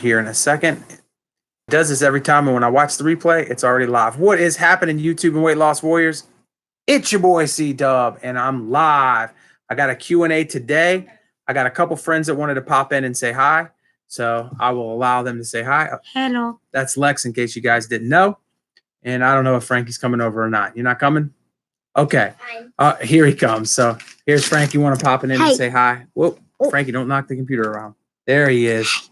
here in a second. It does this every time, and when I watch the replay, it's already live. What is happening, YouTube and Weight Loss Warriors? It's your boy C-Dub, and I'm live. I got a Q&A today. I got a couple friends that wanted to pop in and say hi, so I will allow them to say hi. Hello. That's Lex, in case you guys didn't know. And I don't know if Frankie's coming over or not. You're not coming? Okay. Here he comes. So here's Frankie. Want to pop in and say hi? Whoa, Frankie, don't knock the computer around. There he is.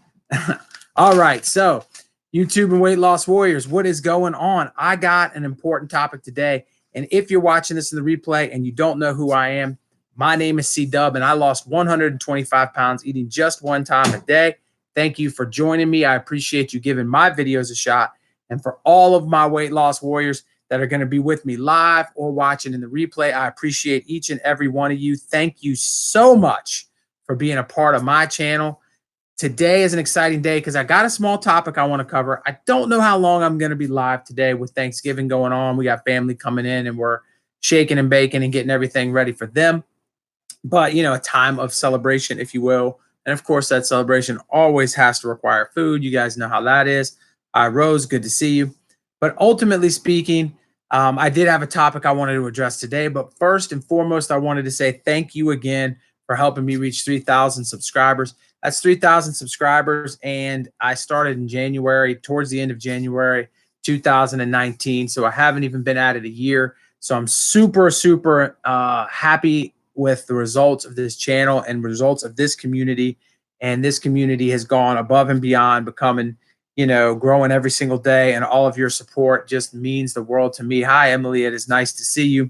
All right. So YouTube and Weight Loss Warriors, what is going on? I got an important topic today. And if you're watching this in the replay and you don't know who I am, my name is C-Dub, and I lost 125 pounds eating just one time a day. Thank you for joining me. I appreciate you giving my videos a shot. And for all of my weight loss warriors that are going to be with me live or watching in the replay, I appreciate each and every one of you. Thank you so much for being a part of my channel. Today is an exciting day because I got a small topic I want to cover. I don't know how long I'm going to be live today with Thanksgiving going on. We got family coming in and we're shaking and baking and getting everything ready for them. But, you know, a time of celebration, if you will. And of course, that celebration always has to require food. You guys know how that is. Rose, good to see you. But ultimately speaking, I did have a topic I wanted to address today. But first and foremost, I wanted to say thank you again for helping me reach 3,000 subscribers. That's 3,000 subscribers. And I started in January, towards the end of January 2019. So I haven't even been at it a year. So I'm super, super happy with the results of this channel and results of this community. And this community has gone above and beyond, becoming, you know, growing every single day, and all of your support just means the world to me. Hi, Emily. It is nice to see you.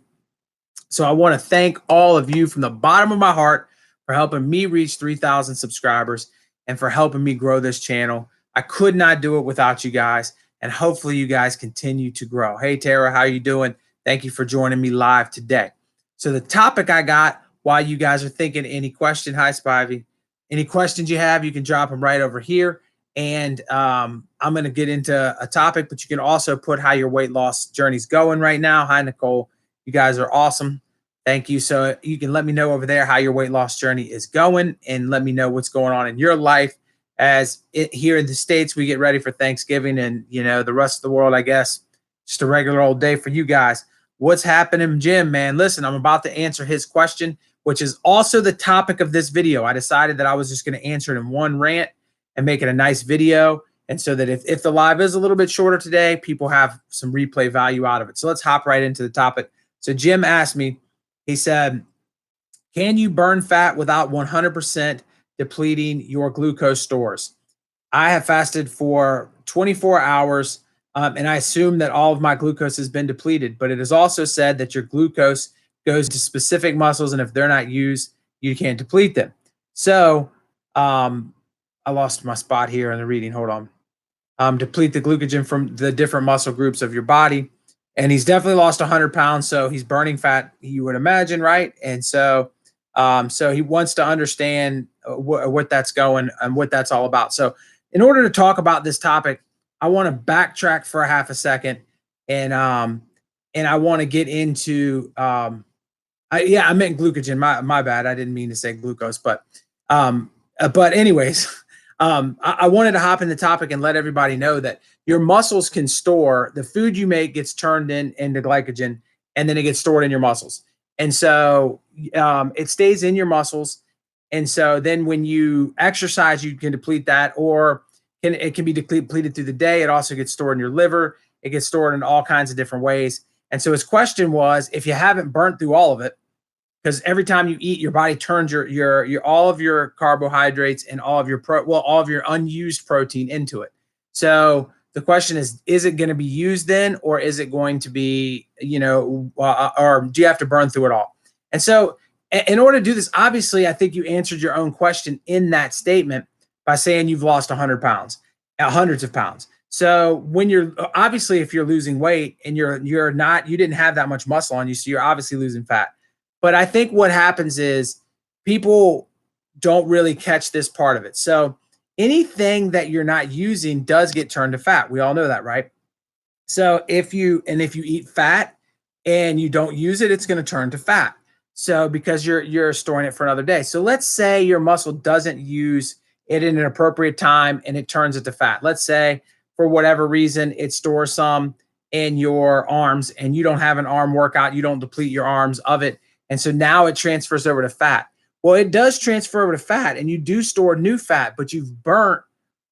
So I want to thank all of you from the bottom of my heart for helping me reach 3,000 subscribers and for helping me grow this channel. I could not do it without you guys, and hopefully you guys continue to grow. Hey, Tara, how you doing? Thank you for joining me live today. So the topic I got, while you guys are thinking any question, hi, Spivey, any questions you have, you can drop them right over here. And I'm going to get into a topic, but you can also put how your weight loss journey's going right now. Hi, Nicole. You guys are awesome. Thank you. So you can let me know over there how your weight loss journey is going, and let me know what's going on in your life. As here in the States, we get ready for Thanksgiving, and, you know, the rest of the world, I guess, just a regular old day for you guys. What's happening, Jim, man? Listen, I'm about to answer his question, which is also the topic of this video. I decided that I was just going to answer it in one rant and make it a nice video. And so that if the live is a little bit shorter today, people have some replay value out of it. So let's hop right into the topic. So Jim asked me, he said, can you burn fat without 100% depleting your glucose stores? I have fasted for 24 hours, and I assume that all of my glucose has been depleted, but it is also said that your glucose goes to specific muscles, and if they're not used, you can't deplete them. So, I lost my spot here in the reading. Hold on. Deplete the glycogen from the different muscle groups of your body. And he's definitely lost 100 pounds. So he's burning fat, you would imagine, right? And so, so he wants to understand what that's going and what that's all about. So in order to talk about this topic, I want to backtrack for a half a second. And I want to get into, I meant glucogen. My bad. I didn't mean to say glucose, but anyways, I wanted to hop in the topic and let everybody know that your muscles can store the food you make, gets turned into glycogen, and then it gets stored in your muscles. And so it stays in your muscles. And so then when you exercise, you can deplete that, or it can be depleted through the day. It also gets stored in your liver. It gets stored in all kinds of different ways. And so his question was, if you haven't burnt through all of it, because every time you eat, your body turns your all of your carbohydrates and all of your all of your unused protein into it. So the question is it going to be used then, or is it going to be, you know, or do you have to burn through it all? And so in order to do this, obviously, I think you answered your own question in that statement by saying you've lost 100 pounds, hundreds of pounds. So when you're obviously, if you're losing weight and you didn't have that much muscle on you, so you're obviously losing fat. But I think what happens is people don't really catch this part of it. So anything that you're not using does get turned to fat. We all know that, right? So if you eat fat and you don't use it, it's going to turn to fat. So because you're storing it for another day. So let's say your muscle doesn't use it in an appropriate time and it turns it to fat. Let's say for whatever reason, it stores some in your arms and you don't have an arm workout, you don't deplete your arms of it. And so now it transfers over to fat. Well, it does transfer over to fat and you do store new fat, but you've burnt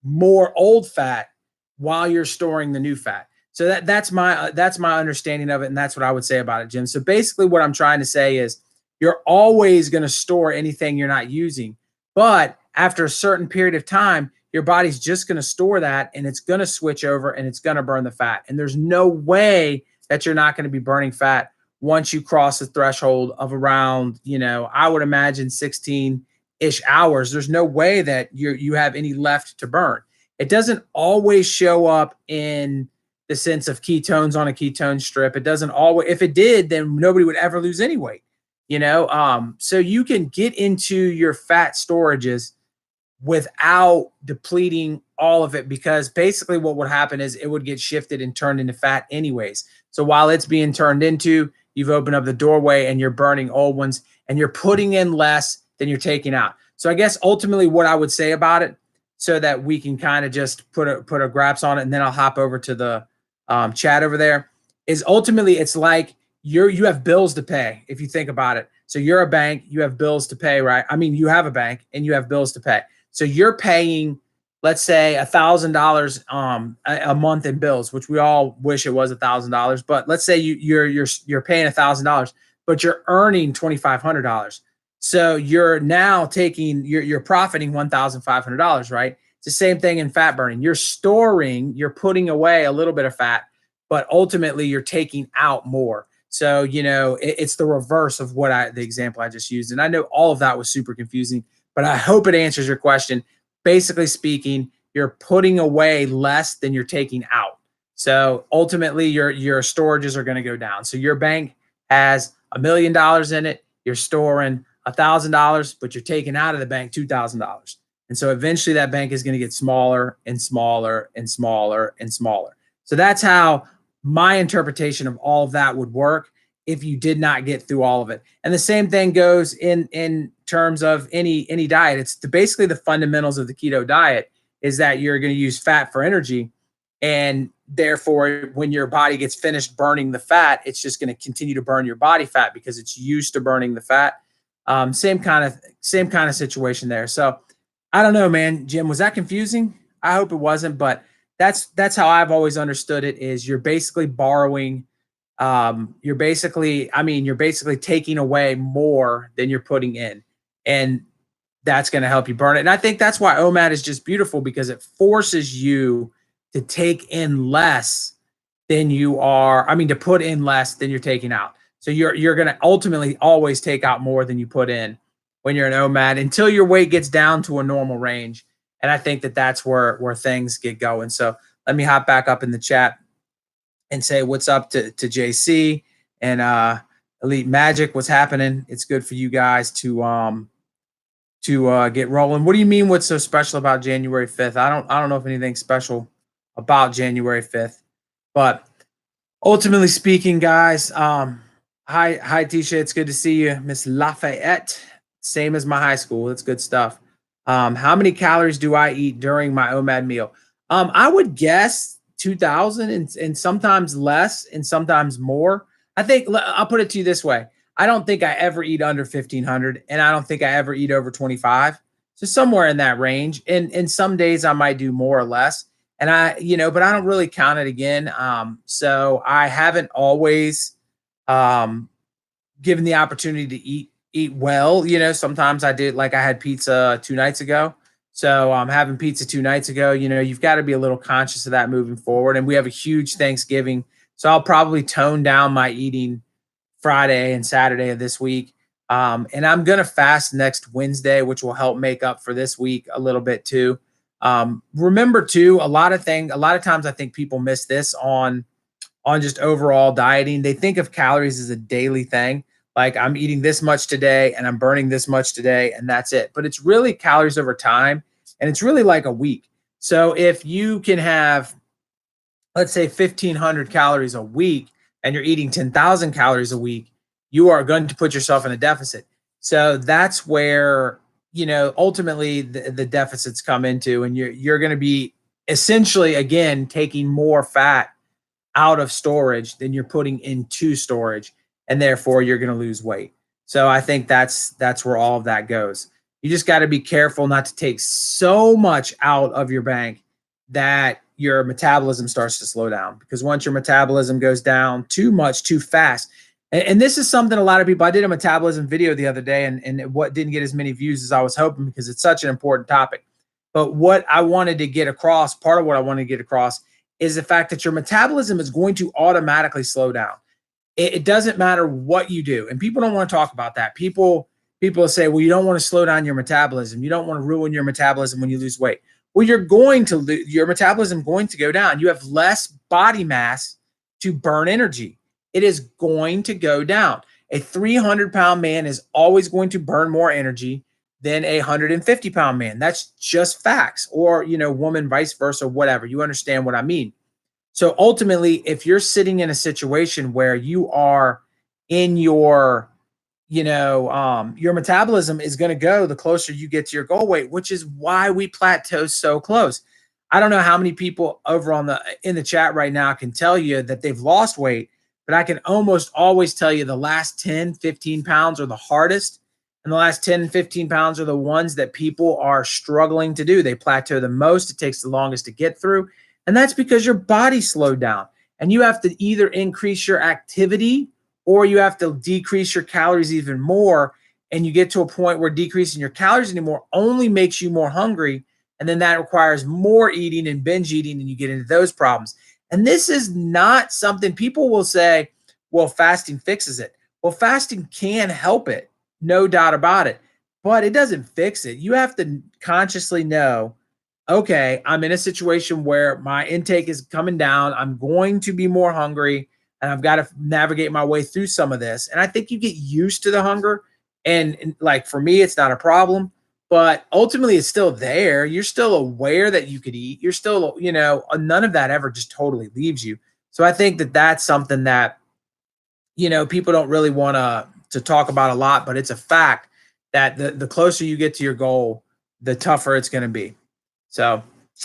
more old fat while you're storing the new fat. So that's my understanding of it, and that's what I would say about it, Jim. So basically, what I'm trying to say is you're always going to store anything you're not using, but after a certain period of time, your body's just going to store that, and it's going to switch over, and it's going to burn the fat. And there's no way that you're not going to be burning fat once you cross the threshold of around, I would imagine 16-ish hours. There's no way that you have any left to burn. It doesn't always show up in the sense of ketones on a ketone strip. It doesn't always, if it did, then nobody would ever lose any weight, so you can get into your fat storages without depleting all of it, because basically what would happen is it would get shifted and turned into fat anyways. So while it's being turned into, you've opened up the doorway and you're burning old ones and you're putting in less than you're taking out. So I guess ultimately what I would say about it, so that we can kind of just put a grasp on it, and then I'll hop over to the chat over there, is ultimately it's like you have bills to pay if you think about it. So you're a bank, you have bills to pay, right? I mean, you have a bank and you have bills to pay. So you're paying, let's say, $1,000 a month in bills, which we all wish it was $1,000. But let's say you're paying $1,000, but you're earning $2,500. So you're now taking, you're profiting $1,500, right? It's the same thing in fat burning. You're putting away a little bit of fat, but ultimately you're taking out more. So, it's the reverse of the example I just used. And I know all of that was super confusing, but I hope it answers your question. Basically speaking, you're putting away less than you're taking out. So ultimately your storages are going to go down. So your bank has $1 million in it. You're storing $1,000, but you're taking out of the bank $2,000. And so eventually that bank is going to get smaller and smaller and smaller and smaller. So that's how my interpretation of all of that would work if you did not get through all of it. And the same thing goes in terms of any diet. It's basically the fundamentals of the keto diet is that you're going to use fat for energy. And therefore, when your body gets finished burning the fat, it's just going to continue to burn your body fat because it's used to burning the fat. Same kind of situation there. So I don't know, man. Jim, was that confusing? I hope it wasn't, but that's how I've always understood it. Is you're basically borrowing. You're basically taking away more than you're putting in, and that's going to help you burn it. And I think that's why OMAD is just beautiful, because it forces you to take in less than to put in less than you're taking out. So you're going to ultimately always take out more than you put in when you're an OMAD until your weight gets down to a normal range. And I think that's where things get going. So let me hop back up in the chat and say what's up to JC and Elite Magic. What's happening? It's good for you guys to get rolling. What do you mean? What's so special about January 5th? I don't know if anything's special about January 5th, but ultimately speaking, guys, hi Tisha. It's good to see you. Miss Lafayette, same as my high school. That's good stuff. How many calories do I eat during my OMAD meal? I would guess 2,000 and sometimes less and sometimes more. I think I'll put it to you this way. I don't think I ever eat under 1,500 and I don't think I ever eat over 25. So somewhere in that range. And some days I might do more or less. And but I don't really count it again. So I haven't always given the opportunity to eat well. Sometimes I did, like I had pizza 2 nights ago. So having pizza 2 nights ago, you've got to be a little conscious of that moving forward. And we have a huge Thanksgiving. So I'll probably tone down my eating Friday and Saturday of this week. And I'm going to fast next Wednesday, which will help make up for this week a little bit too. Remember too, a lot of times I think people miss this on just overall dieting. They think of calories as a daily thing. Like I'm eating this much today and I'm burning this much today and that's it. But it's really calories over time. And it's really like a week. So if you can have, let's say 1,500 calories a week and you're eating 10,000 calories a week, you are going to put yourself in a deficit. So that's where ultimately the deficits come into, and you're going to be essentially again taking more fat out of storage than you're putting into storage, and therefore you're going to lose weight. So I think that's where all of that goes. You just got to be careful not to take so much out of your bank that your metabolism starts to slow down, because once your metabolism goes down too much too fast, and this is something a lot of people, I did a metabolism video the other day, and what didn't get as many views as I was hoping, because it's such an important topic. But what I wanted to get across, part of what I wanted to get across, is the fact that your metabolism is going to automatically slow down. It doesn't matter what you do. And people don't want to talk about that. People say, well, you don't want to slow down your metabolism. You don't want to ruin your metabolism when you lose weight. Well, you're going to lose, your metabolism going to go down. You have less body mass to burn energy. It is going to go down. A 300-pound man is always going to burn more energy than a 150-pound man. That's just facts. Or, woman, vice versa, whatever. You understand what I mean. So ultimately, if you're sitting in a situation where you are in your metabolism is going to go the closer you get to your goal weight, which is why we plateau so close. I don't know how many people over in the chat right now can tell you that they've lost weight, but I can almost always tell you the last 10, 15 pounds are the hardest. And the last 10 and 15 pounds are the ones that people are struggling to do. They plateau the most. It takes the longest to get through. And that's because your body slowed down. And you have to either increase your activity or you have to decrease your calories even more. And you get to a point where decreasing your calories anymore only makes you more hungry. And then that requires more eating and binge eating, and you get into those problems. And this is not something people will say, well, fasting fixes it. Well, fasting can help it, no doubt about it, but it doesn't fix it. You have to consciously know, okay, I'm in a situation where my intake is coming down. I'm going to be more hungry, and I've got to navigate my way through some of this. And I think you get used to the hunger. And like for me, it's not a problem, but ultimately it's still there. You're still aware that you could eat. You're still, none of that ever just totally leaves you. So I think that that's something that, people don't really want to talk about a lot, but it's a fact that the closer you get to your goal, the tougher it's going to be. So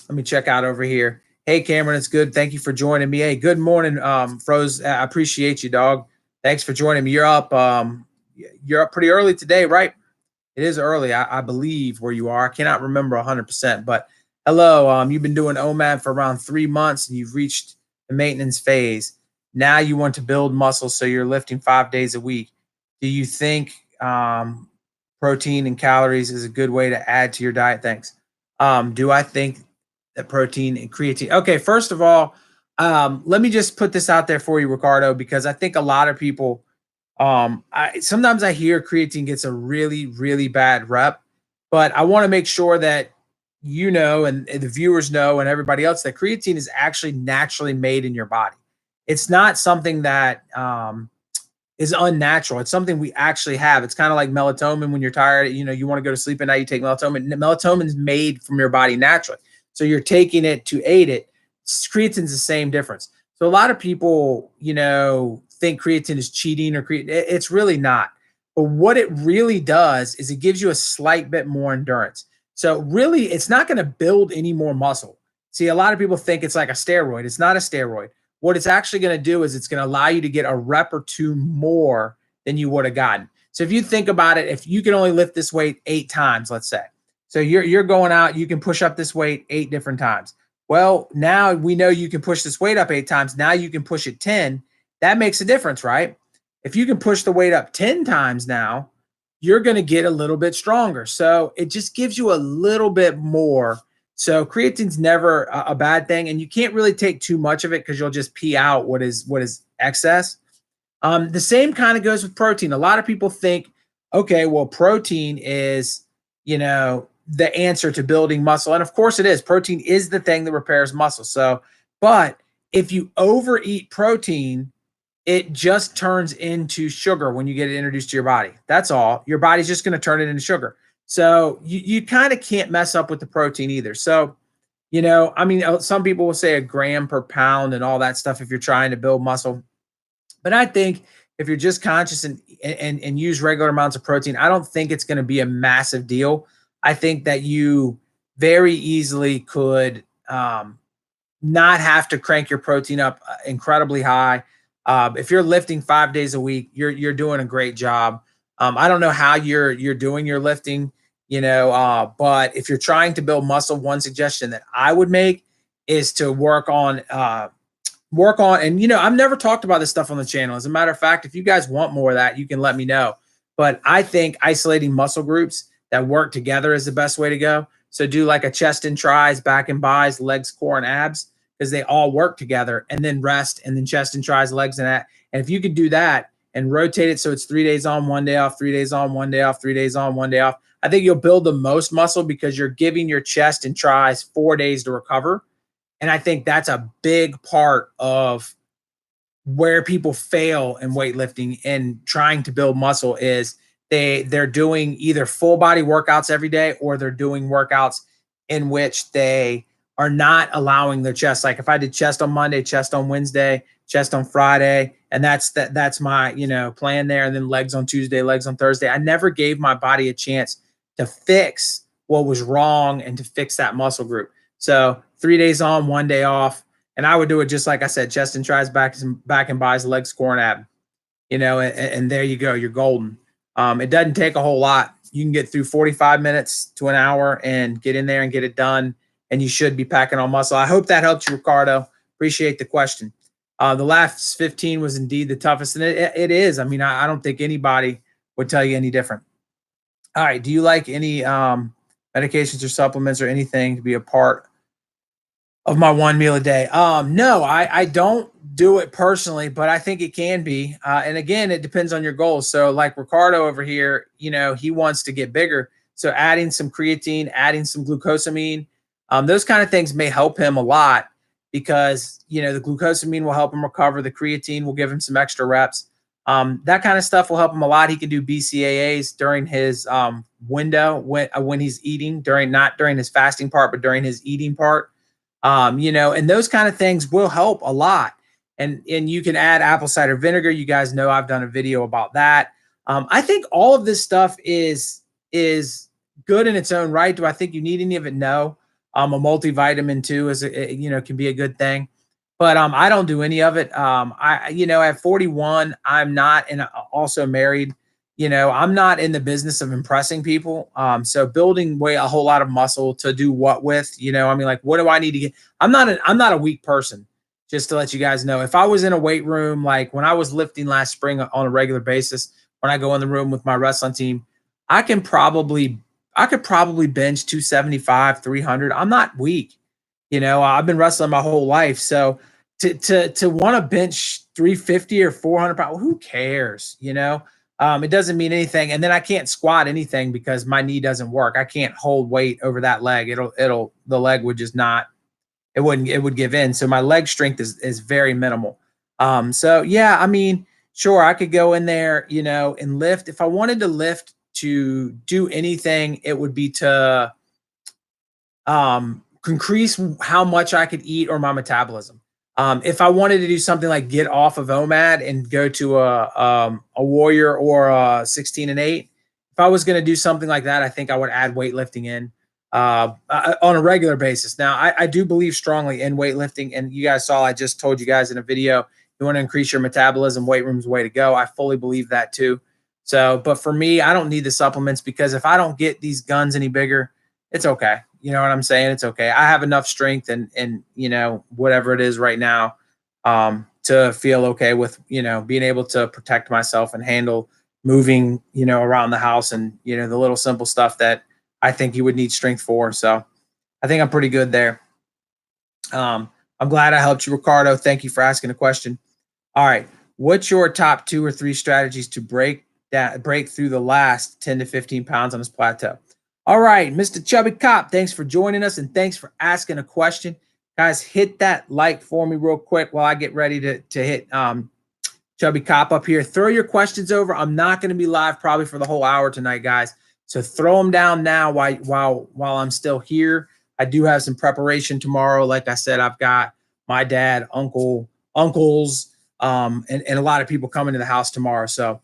let me check out over here. Hey, Cameron, it's good. Thank you for joining me. Hey, good morning, Froze. I appreciate you, dog. Thanks for joining me. You're up pretty early today, right? It is early, I believe, where you are. I cannot remember 100%, but hello. You've been doing OMAD for around 3 months, and you've reached the maintenance phase. Now you want to build muscle, so you're lifting 5 days a week. Do you think protein and calories is a good way to add to your diet? Thanks. Do I think that protein and creatine? Okay, first of all, let me just put this out there for you, Ricardo, because I think a lot of people, sometimes I hear creatine gets a really, really bad rep, but I want to make sure that and the viewers know, and everybody else, that creatine is actually naturally made in your body. It's not something that is unnatural. It's something we actually have. It's kind of like melatonin. When you're tired, you want to go to sleep at night, you take melatonin. Melatonin is made from your body naturally. So you're taking it to aid it. Creatine's the same difference. So a lot of people, think creatine is cheating or it's really not. But what it really does is it gives you a slight bit more endurance. So really, it's not going to build any more muscle. See, a lot of people think it's like a steroid. It's not a steroid. What it's actually going to do is it's going to allow you to get a rep or two more than you would have gotten. So if you think about it, if you can only lift this weight 8 times, let's say, so you're going out, you can push up this weight 8 different times. Well, now we know you can push this weight up 8 times. Now you can push it 10. That makes a difference, right? If you can push the weight up 10 times now, you're going to get a little bit stronger. So it just gives you a little bit more. So creatine's never a bad thing, and you can't really take too much of it because you'll just pee out what is excess. The same kind of goes with protein. A lot of people think, okay, well, protein is, the answer to building muscle. And of course it is. Protein is the thing that repairs muscle. So, but if you overeat protein, it just turns into sugar when you get it introduced to your body. That's all. Your body's just going to turn it into sugar. So you kind of can't mess up with the protein either. So, some people will say a gram per pound and all that stuff if you're trying to build muscle. But I think if you're just conscious and use regular amounts of protein, I don't think it's going to be a massive deal. I think that you very easily could not have to crank your protein up incredibly high. If you're lifting 5 days a week, you're doing a great job. I don't know how you're doing your lifting, but if you're trying to build muscle, one suggestion that I would make is to work on, and I've never talked about this stuff on the channel. As a matter of fact, if you guys want more of that, you can let me know. But I think isolating muscle groups that work together is the best way to go. So do like a chest and tries, back and bis, legs, core, and abs, because they all work together, and then rest, and then chest and tries, legs, and that. And if you could do that and rotate it so it's 3 days on, 1 day off, 3 days on, 1 day off, 3 days on, 1 day off, I think you'll build the most muscle because you're giving your chest and tries 4 days to recover. And I think that's a big part of where people fail in weightlifting and trying to build muscle is they're doing either full body workouts every day, or they're doing workouts in which they are not allowing their chest. Like if I did chest on Monday, chest on Wednesday, chest on Friday, and that's my plan there, and then legs on Tuesday, legs on Thursday. I never gave my body a chance to fix what was wrong and to fix that muscle group. So 3 days on, 1 day off. And I would do it just like I said, chest and tries, back and bis, legs, core, and ab, and there you go. You're golden. It doesn't take a whole lot. You can get through 45 minutes to an hour and get in there and get it done. And you should be packing on muscle. I hope that helped you, Ricardo. Appreciate the question. The last 15 was indeed the toughest. And it is. I mean, I don't think anybody would tell you any different. All right. Do you like any medications or supplements or anything to be a part of my one meal a day? No, I don't do it personally, but I think it can be. And again, it depends on your goals. So like Ricardo over here, he wants to get bigger. So adding some creatine, adding some glucosamine, those kind of things may help him a lot because, the glucosamine will help him recover. The creatine will give him some extra reps. That kind of stuff will help him a lot. He can do BCAAs during his window when he's eating, not during his fasting part, but during his eating part. And those kind of things will help a lot. And you can add apple cider vinegar. You guys know I've done a video about that. I think all of this stuff is good in its own right. Do I think you need any of it? No. A multivitamin too can be a good thing, but I don't do any of it. At 41, I'm not, and also married. I'm not in the business of impressing people. So building a whole lot of muscle to do what with, like, what do I need to get? I'm not a weak person, just to let you guys know. If I was in a weight room, like when I was lifting last spring on a regular basis, when I go in the room with my wrestling team, I could probably bench 275, 300. I'm not weak. I've been wrestling my whole life. So to want to bench 350 or 400 pounds, who cares? It doesn't mean anything. And then I can't squat anything because my knee doesn't work. I can't hold weight over that leg. The leg would just not, it would give in. So my leg strength is very minimal. So yeah, I mean, sure, I could go in there, and lift. If I wanted to lift to do anything, it would be to increase how much I could eat or my metabolism. If I wanted to do something like get off of OMAD and go to a warrior or a 16 and 8, if I was going to do something like that, I think I would add weightlifting in on a regular basis. Now, I do believe strongly in weightlifting, and you guys saw I just told you guys in a video, you want to increase your metabolism, weight room's the way to go. I fully believe that too. So, but for me, I don't need the supplements because if I don't get these guns any bigger, it's okay. You know what I'm saying? It's okay. I have enough strength and whatever it is right now, to feel okay with, being able to protect myself and handle moving, around the house and, the little simple stuff that I think you would need strength for. So I think I'm pretty good there. I'm glad I helped you, Ricardo. Thank you for asking a question. All right. What's your top 2 or 3 strategies to break through the last 10 to 15 pounds on this plateau? All right, Mr. Chubby Cop, thanks for joining us and thanks for asking a question. Guys, hit that like for me real quick while I get ready to hit Chubby Cop up here. Throw your questions over. I'm not going to be live probably for the whole hour tonight, guys. So throw them down now while I'm still here. I do have some preparation tomorrow. Like I said, I've got my dad, uncles, and a lot of people coming to the house tomorrow. So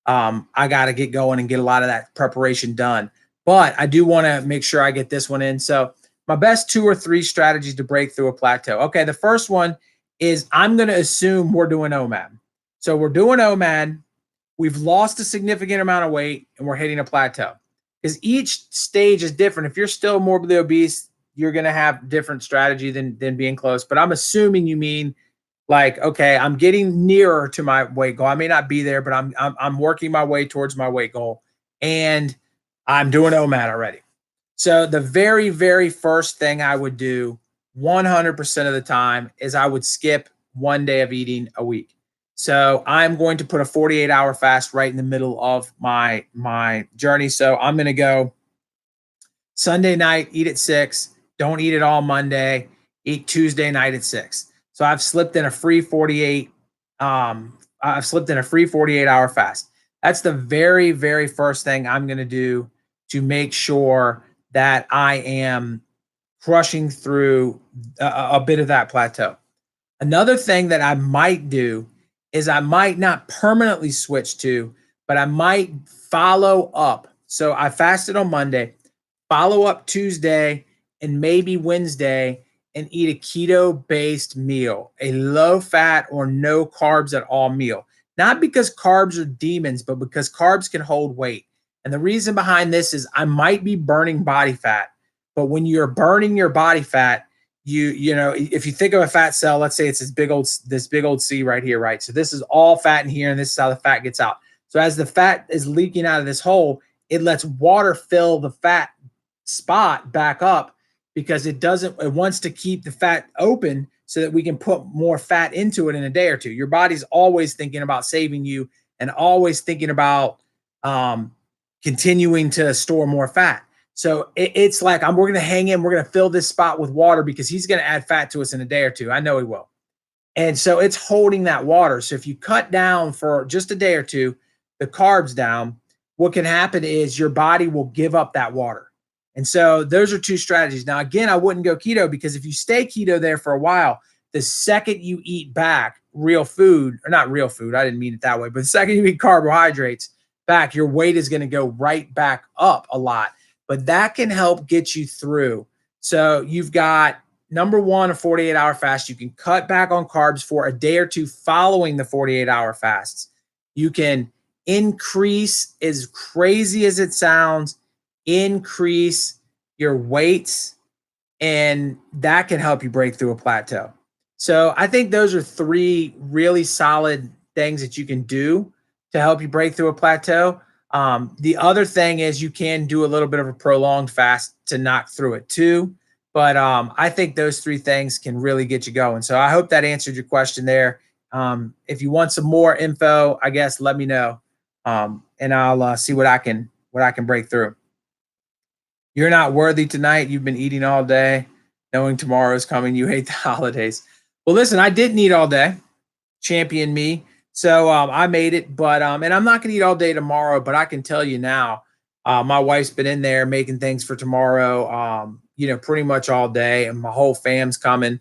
I got to get going and get a lot of that preparation done. But I do want to make sure I get this one in. So my best 2 or 3 strategies to break through a plateau. Okay, the first one is I'm going to assume we're doing OMAD. So we're doing OMAD. We've lost a significant amount of weight and we're hitting a plateau. Because each stage is different. If you're still morbidly obese, you're going to have different strategy than being close. But I'm assuming you mean like, okay, I'm getting nearer to my weight goal. I may not be there, but I'm working my way towards my weight goal, and I'm doing OMAD already. So the very, very first thing I would do 100% of the time is I would skip 1 day of eating a week. So I'm going to put a 48-hour fast right in the middle of my journey. So I'm going to go Sunday night, eat at 6, don't eat at all Monday, eat Tuesday night at 6. So I've slipped in a free 48-hour fast. That's the very, very first thing I'm going to do to make sure that I am crushing through a bit of that plateau. Another thing that I might do is I might not permanently switch to, but I might follow up. So I fasted on Monday, follow up Tuesday and maybe Wednesday and eat a keto-based meal, a low-fat or no carbs at all meal. Not because carbs are demons, but because carbs can hold weight. And the reason behind this is I might be burning body fat, but when you're burning your body fat, you know, if you think of a fat cell, let's say it's this big old C right here, right? So this is all fat in here, and this is how the fat gets out. So as the fat is leaking out of this hole, it lets water fill the fat spot back up because it wants to keep the fat open so that we can put more fat into it in a day or two. Your body's always thinking about saving you and always thinking about continuing to store more fat. So it's like we're going to hang in, we're going to fill this spot with water because he's going to add fat to us in a day or two. I know he will. And so it's holding that water. So if you cut down for just a day or two, the carbs down, what can happen is your body will give up that water. And so those are 2 strategies. Now, again, I wouldn't go keto because if you stay keto there for a while, the second you eat back real food, or not real food, I didn't mean it that way, but the second you eat carbohydrates back, your weight is going to go right back up a lot. But that can help get you through. So you've got, number 1, a 48-hour fast. You can cut back on carbs for a day or two following the 48-hour fasts. You can increase, as crazy as it sounds, increase your weights, and that can help you break through a plateau. So I think those are 3 really solid things that you can do to help you break through a plateau. The other thing is you can do a little bit of a prolonged fast to knock through it too. But I think those 3 things can really get you going. So I hope that answered your question there. If you want some more info, I guess let me know, and I'll see what I can break through. You're not worthy tonight. You've been eating all day, knowing tomorrow is coming. You hate the holidays. Well, listen, I didn't eat all day. Champion me. So I made it, but and I'm not going to eat all day tomorrow, but I can tell you now, my wife's been in there making things for tomorrow, pretty much all day, and my whole fam's coming.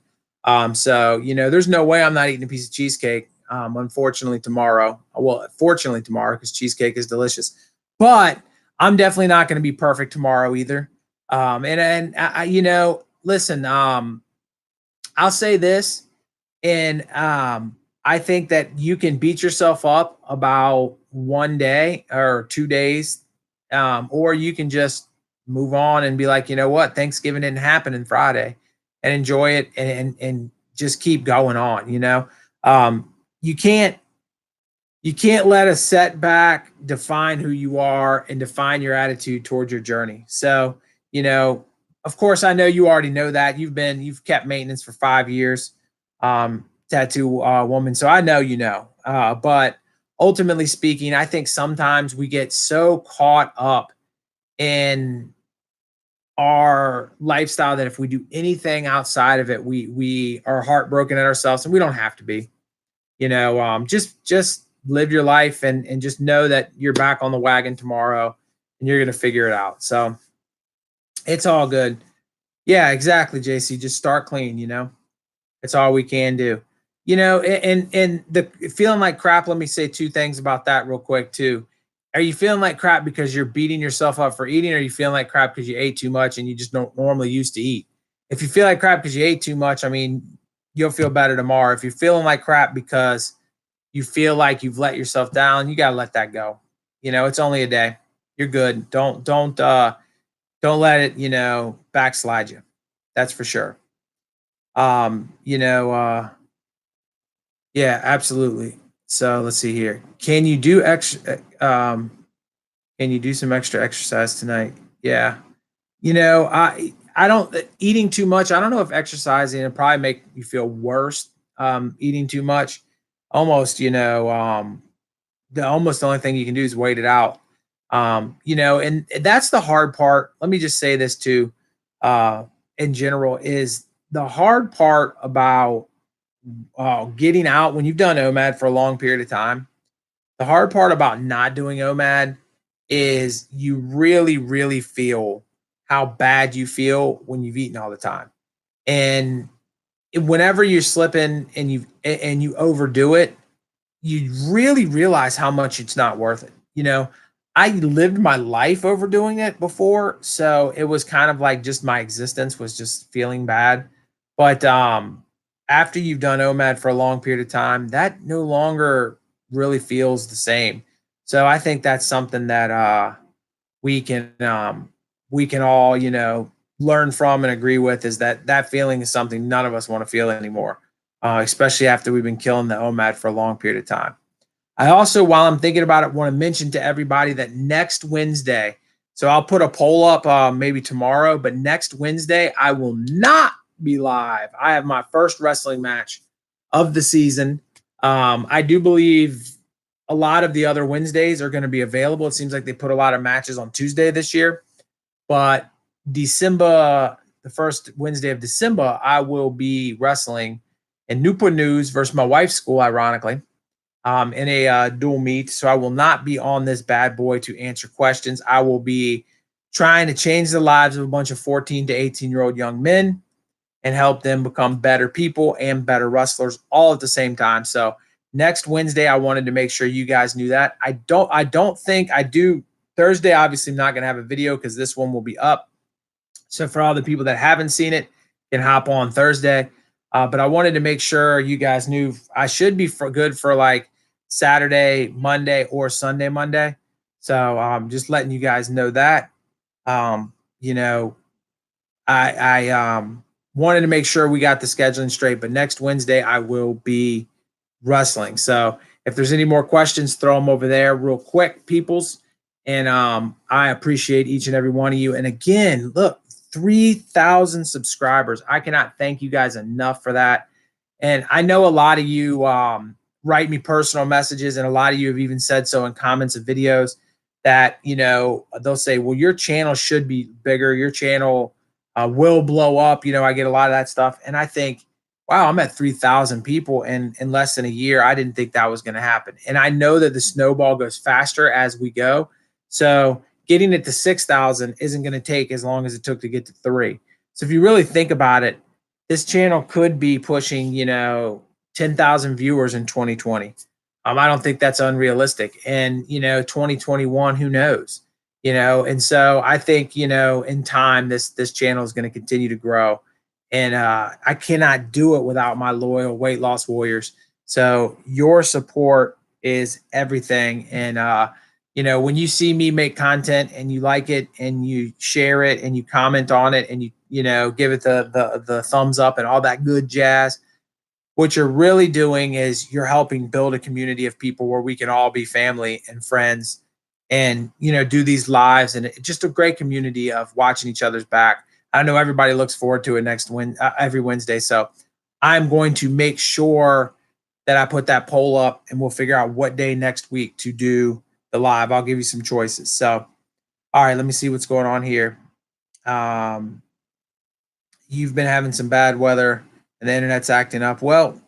So, there's no way I'm not eating a piece of cheesecake, unfortunately tomorrow. Well, fortunately tomorrow, because cheesecake is delicious. But I'm definitely not going to be perfect tomorrow either. Listen, I'll say this, and I think that you can beat yourself up about 1 day or 2 days, or you can just move on and be like, you know what, Thanksgiving didn't happen on Friday, and enjoy it and just keep going on. You can't let a setback define who you are and define your attitude towards your journey. So, of course, I know you already know that you've kept maintenance for 5 years. Tattoo woman. So I know, but ultimately speaking, I think sometimes we get so caught up in our lifestyle that if we do anything outside of it, we are heartbroken at ourselves, and we don't have to be. Just live your life and just know that you're back on the wagon tomorrow and you're going to figure it out. So it's all good. Yeah, exactly, JC. Just start clean, it's all we can do. You know, and the feeling like crap, let me say two things about that real quick too. Are you feeling like crap because you're beating yourself up for eating, or are you feeling like crap because you ate too much and you just don't normally used to eat? If you feel like crap because you ate too much, I mean, you'll feel better tomorrow. If you're feeling like crap because you feel like you've let yourself down, you got to let that go. You know, it's only a day. You're good. Don't let it, you know, backslide you. That's for sure. You know, yeah, absolutely. So let's see here. Can you do extra? Can you do some extra exercise tonight? Yeah. You know, I don't eating too much. I don't know if exercising it probably make you feel worse. Eating too much, almost. You know, the only thing you can do is wait it out. You know, and that's the hard part. Let me just say this too. Uh, in general, is the hard part about getting out when you've done OMAD for a long period of time. The hard part about not doing OMAD is you really, really feel how bad you feel when you've eaten all the time. And whenever you're slipping and you overdo it, you really realize how much it's not worth it. You know, I lived my life overdoing it before, so it was kind of like just my existence was just feeling bad. But after you've done OMAD for a long period of time, that no longer really feels the same. So I think that's something that we can we can all, you know, learn from and agree with, is that that feeling is something none of us want to feel anymore, especially after we've been killing the OMAD for a long period of time. I also, while I'm thinking about it, want to mention to everybody that next Wednesday, so I'll put a poll up maybe tomorrow, but next Wednesday, I will not be live. I have my first wrestling match of the season. I do believe a lot of the other Wednesdays are going to be available. It seems like they put a lot of matches on Tuesday this year, but December, the first Wednesday of December, I will be wrestling in Newport News versus my wife's school, ironically, in a dual meet. So I will not be on this bad boy to answer questions. I will be trying to change the lives of a bunch of 14 to 18-year-old young men and help them become better people and better wrestlers all at the same time. So next Wednesday, I wanted to make sure you guys knew that. I don't think I do. Thursday, obviously, I'm not going to have a video because this one will be up. So for all the people that haven't seen it, can hop on Thursday. But I wanted to make sure you guys knew I should be good for like Saturday, Monday, or Sunday, Monday. So just letting you guys know that. You know, I wanted to make sure we got the scheduling straight. But next Wednesday, I will be wrestling. So if there's any more questions, throw them over there real quick, peoples. And I appreciate each and every one of you. And again, look, 3,000 subscribers. I cannot thank you guys enough for that. And I know a lot of you write me personal messages, and a lot of you have even said so in comments of videos that, you know, they'll say, well, your channel should be bigger. Your channel will blow up. You know, I get a lot of that stuff. And I think, wow, I'm at 3,000 people in less than a year. I didn't think that was going to happen. And I know that the snowball goes faster as we go. So getting it to 6,000 isn't going to take as long as it took to get to 3. So if you really think about it, this channel could be pushing, you know, 10,000 viewers in 2020. I don't think that's unrealistic. And, you know, 2021, who knows? You know, and so I think, you know, in time, this channel is going to continue to grow. And I cannot do it without my loyal weight loss warriors. So your support is everything. And you know, when you see me make content and you like it and you share it and you comment on it and you know, give it the thumbs up and all that good jazz, what you're really doing is you're helping build a community of people where we can all be family and friends and, you know, do these lives, and just a great community of watching each other's back. I know everybody looks forward to it every Wednesday. So I'm going to make sure that I put that poll up, and we'll figure out what day next week to do the live. I'll give you some choices. So, all right, let me see what's going on here. You've been having some bad weather and the internet's acting up. Well,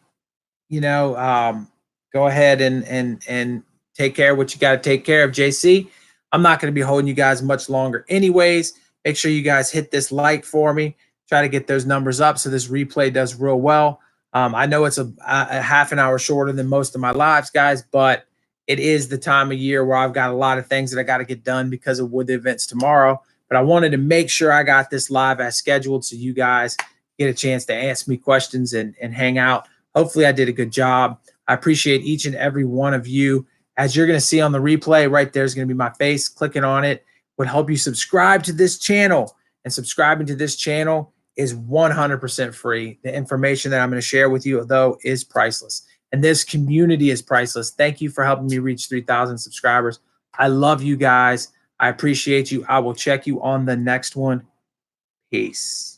you know, go ahead and take care of what you got to take care of, JC. I'm not going to be holding you guys much longer anyways. Make sure you guys hit this like for me. Try to get those numbers up so this replay does real well. I know it's a half an hour shorter than most of my lives, guys, but it is the time of year where I've got a lot of things that I got to get done because of the events tomorrow. But I wanted to make sure I got this live as scheduled so you guys get a chance to ask me questions and hang out. Hopefully I did a good job. I appreciate each and every one of you. As you're going to see on the replay, right there is going to be my face. Clicking on it would help you subscribe to this channel. And subscribing to this channel is 100% free. The information that I'm going to share with you, though, is priceless. And this community is priceless. Thank you for helping me reach 3,000 subscribers. I love you guys. I appreciate you. I will check you on the next one. Peace.